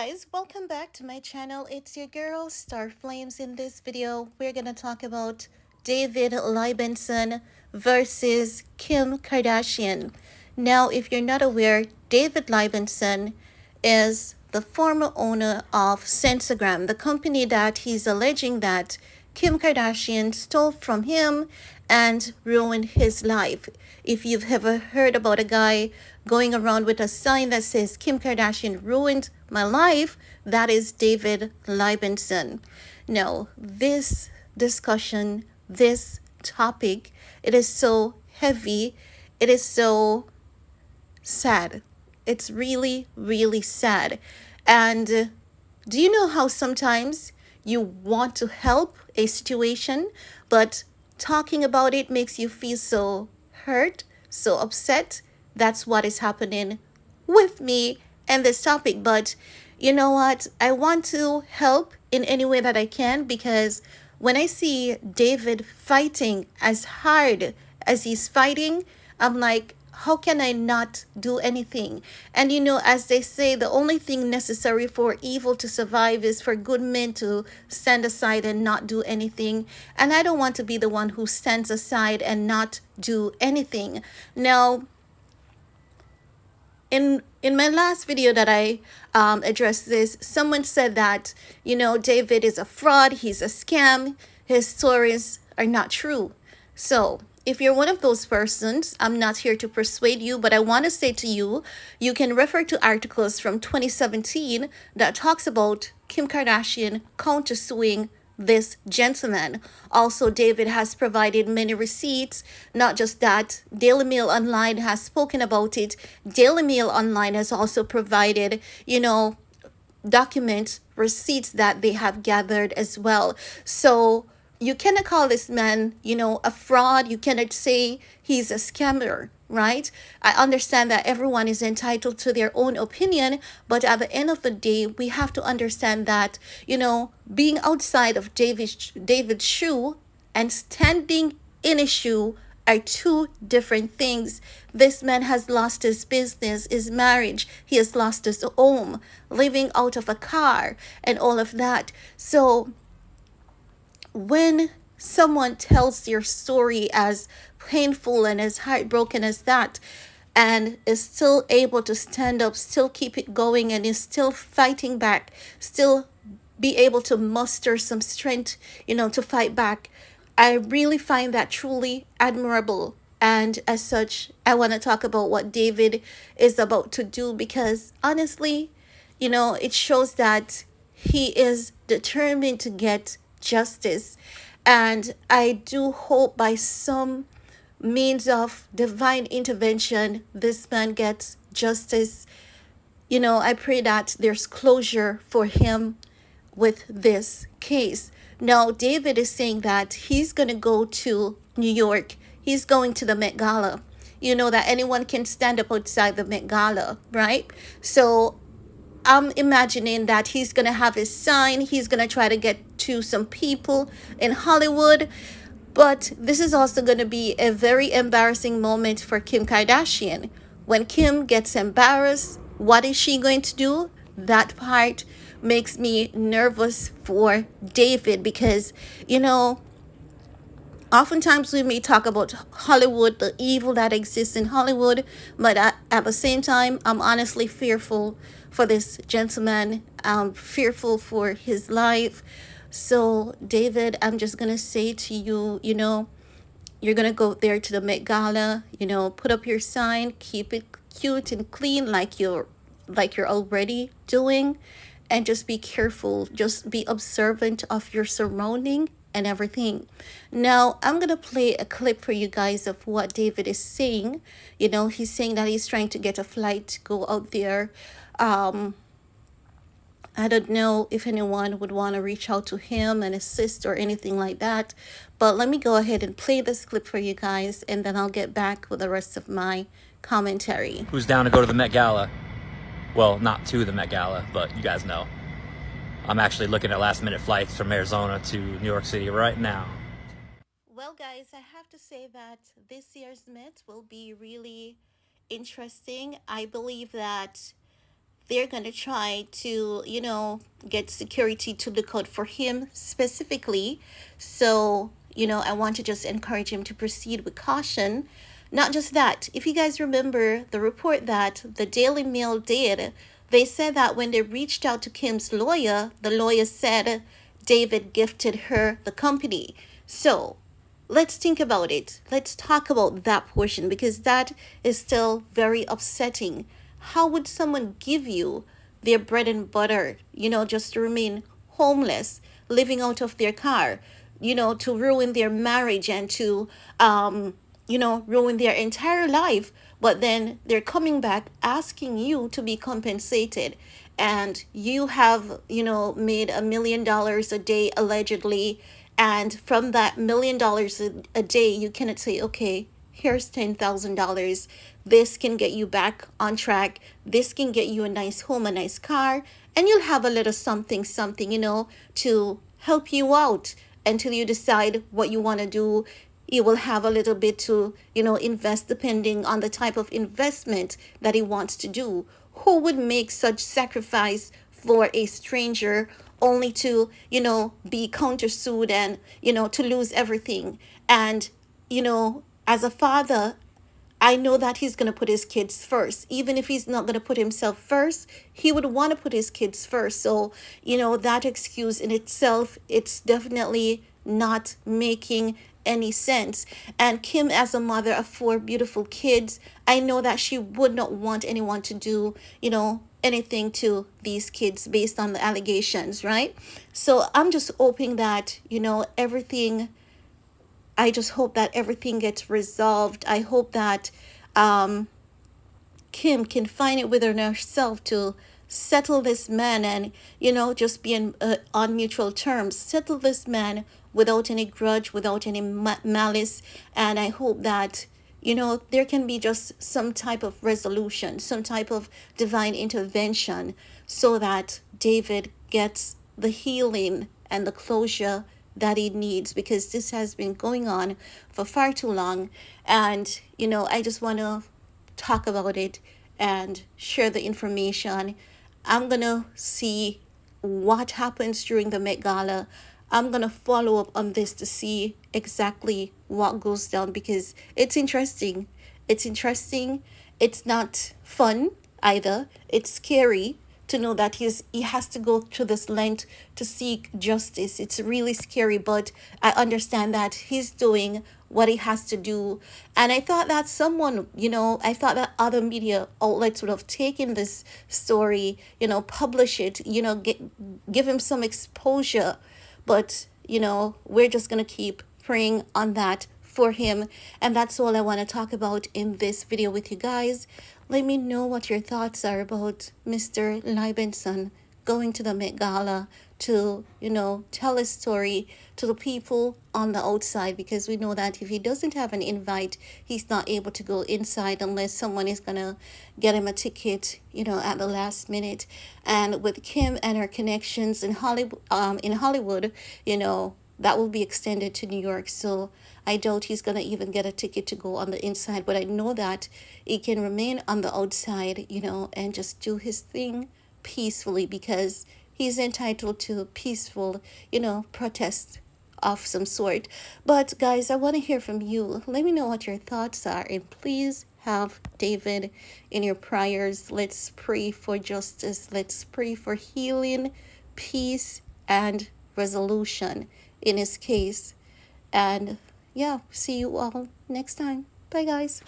guys, welcome back to my channel. It's your girl Star Flames. In this video we're gonna talk about David Liebensohn versus Kim Kardashian. Now, if you're not aware, David Liebensohn is the former owner of Sensagram, the company that he's alleging that Kim Kardashian stole from him and ruined his life. If you've ever heard about a guy going around with a sign that says Kim Kardashian ruined my life, that is David Liebensohn. Now, this discussion, this topic, it is so heavy, it is so sad. It's really, really sad. And do you know how sometimes you want to help a situation, but talking about it makes you feel so hurt, so upset? That's what is happening with me and this topic. But you know what? I want to help in any way that I can, because when I see David fighting as hard as he's fighting, I'm like, how can I not do anything? And as they say, the only thing necessary for evil to survive is for good men to stand aside and not do anything. And I don't want to be the one who stands aside and not do anything. Now, in my last video that I addressed this, someone said that David is a fraud, he's a scam, his stories are not true. So if you're one of those persons, I'm not here to persuade you, but I want to say to you, you can refer to articles from 2017 that talks about Kim Kardashian countersuing this gentleman. Also, David has provided many receipts. Not just that, Daily Mail Online has spoken about it. Daily Mail Online has also provided, documents, receipts that they have gathered as well. So you cannot call this man, a fraud. You cannot say he's a scammer, right? I understand that everyone is entitled to their own opinion, but at the end of the day, we have to understand that, being outside of David's shoe and standing in a shoe are two different things. This man has lost his business, his marriage, he has lost his home, living out of a car, and all of that. So when someone tells your story as painful and as heartbroken as that, and is still able to stand up, still keep it going, and is still fighting back, still be able to muster some strength, to fight back, I really find that truly admirable. And as such, I want to talk about what David is about to do, because honestly, it shows that he is determined to get justice. And I do hope by some means of divine intervention, this man gets justice. I pray that there's closure for him with this case. Now, David is saying that he's going to go to New York. He's going to the Met Gala. You know that anyone can stand up outside the Met Gala, right? So I'm imagining that he's going to have his sign. He's going to try to get to some people in Hollywood. But this is also going to be a very embarrassing moment for Kim Kardashian. When Kim gets embarrassed, what is she going to do? That part makes me nervous for David, because, oftentimes we may talk about Hollywood, the evil that exists in Hollywood, but at the same time, I'm honestly fearful for this gentleman. I'm fearful for his life. So, David, I'm just going to say to you, you're going to go there to the Met Gala, put up your sign, keep it cute and clean like you're already doing, and just be careful, just be observant of your surrounding and everything. Now, I'm going to play a clip for you guys of what David is saying. He's saying that he's trying to get a flight to go out there. I don't know if anyone would want to reach out to him and assist or anything like that. But let me go ahead and play this clip for you guys, and then I'll get back with the rest of my commentary. Who's down to go to the Met Gala? Well, not to the Met Gala, but you guys know. I'm actually looking at last-minute flights from Arizona to New York City right now. Well, guys, I have to say that this year's Met will be really interesting. I believe that they're going to try to, get security to look out for him specifically. So, I want to just encourage him to proceed with caution. Not just that, if you guys remember the report that the Daily Mail did, they said that when they reached out to Kim's lawyer, the lawyer said David gifted her the company. So, let's think about it. Let's talk about that portion because that is still very upsetting. How would someone give you their bread and butter, just to remain homeless, living out of their car, to ruin their marriage and to, ruin their entire life? But then they're coming back asking you to be compensated. And you have, made $1 million a day allegedly, and from that $1 million a day, you cannot say, okay, here's $10,000. This can get you back on track. This can get you a nice home, a nice car, and you'll have a little something, something, to help you out until you decide what you want to do. You will have a little bit to, invest depending on the type of investment that he wants to do. Who would make such sacrifice for a stranger only to, be countersued and, to lose everything? And, as a father, I know that he's going to put his kids first. Even if he's not going to put himself first, he would want to put his kids first. So, that excuse in itself, it's definitely not making any sense. And Kim, as a mother of four beautiful kids, I know that she would not want anyone to do, anything to these kids based on the allegations, right? So I'm just hoping that, everything I just hope that everything gets resolved. I hope that um, Kim can find it within herself to settle this man and, just be on mutual terms. Settle this man without any grudge, without any malice. And I hope that, there can be just some type of resolution, some type of divine intervention so that David gets the healing and the closure that he needs, because this has been going on for far too long. And, I just want to talk about it and share the information. I'm going to see what happens during the Met Gala. I'm going to follow up on this to see exactly what goes down because it's interesting. It's interesting. It's not fun either. It's scary to know that he has to go to this length to seek justice. It's really scary, but I understand that he's doing what he has to do. And I thought that someone, I thought that other media outlets would have taken this story, publish it, give him some exposure. But, we're just going to keep praying on that for him. And that's all I want to talk about in this video with you guys. Let me know what your thoughts are about Mr. Liebensohn going to the Met Gala to, tell his story to the people on the outside, because we know that if he doesn't have an invite, he's not able to go inside unless someone is going to get him a ticket, at the last minute. And with Kim and her connections in Hollywood, that will be extended to New York. So I doubt he's going to even get a ticket to go on the inside. But I know that he can remain on the outside, and just do his thing peacefully, because he's entitled to peaceful, protest of some sort. But guys, I want to hear from you. Let me know what your thoughts are, and please have David in your prayers. Let's pray for justice. Let's pray for healing, peace, and resolution in his case. And yeah, see you all next time. Bye, guys.